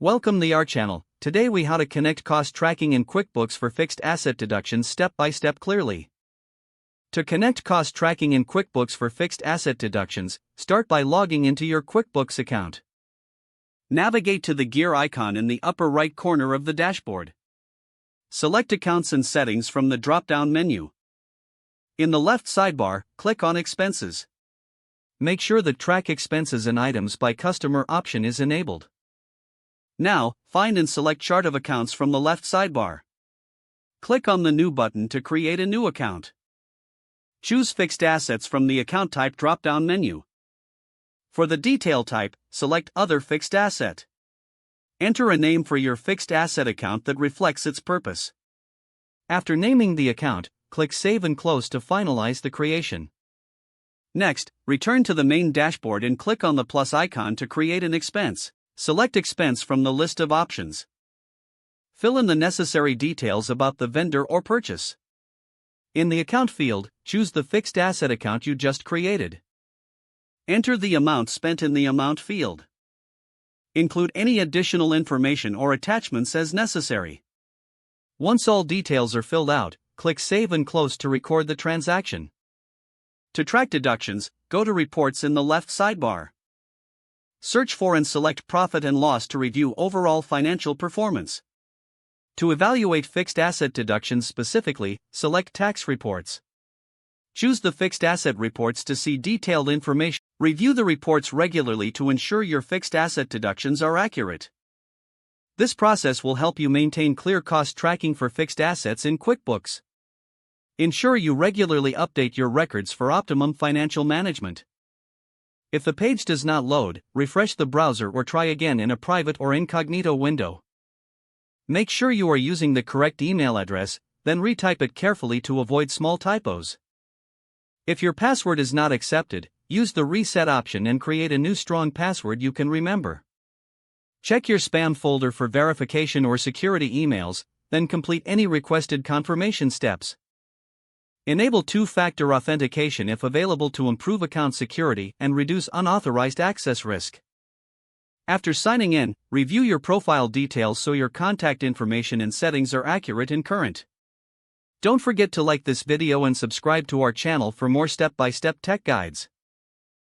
Welcome to our channel. Today we how to connect cost tracking in QuickBooks for fixed asset deductions step by step clearly. To connect cost tracking in QuickBooks for fixed asset deductions, start by logging into your QuickBooks account. Navigate to the gear icon in the upper right corner of the dashboard. Select Accounts and Settings from the drop-down menu. In the left sidebar, click on Expenses. Make sure the Track Expenses and Items by Customer option is enabled. Now, find and select Chart of Accounts from the left sidebar. Click on the New button to create a new account. Choose Fixed Assets from the Account Type drop-down menu. For the detail type, select Other Fixed Asset. Enter a name for your fixed asset account that reflects its purpose. After naming the account, click Save and Close to finalize the creation. Next, return to the main dashboard and click on the plus icon to create an expense. Select Expense from the list of options. Fill in the necessary details about the vendor or purchase. In the Account field, choose the fixed asset account you just created. Enter the amount spent in the Amount field. Include any additional information or attachments as necessary. Once all details are filled out, click Save and Close to record the transaction. To track deductions, go to Reports in the left sidebar. Search for and select Profit and Loss to review overall financial performance. To evaluate fixed asset deductions specifically, select Tax Reports. Choose the fixed asset reports to see detailed information. Review the reports regularly to ensure your fixed asset deductions are accurate. This process will help you maintain clear cost tracking for fixed assets in QuickBooks. Ensure you regularly update your records for optimum financial management. If the page does not load, refresh the browser or try again in a private or incognito window. Make sure you are using the correct email address, then retype it carefully to avoid small typos. If your password is not accepted, use the Reset option and create a new strong password you can remember. Check your spam folder for verification or security emails, then complete any requested confirmation steps. Enable two-factor authentication if available to improve account security and reduce unauthorized access risk. After signing in, review your profile details so your contact information and settings are accurate and current. Don't forget to like this video and subscribe to our channel for more step-by-step tech guides.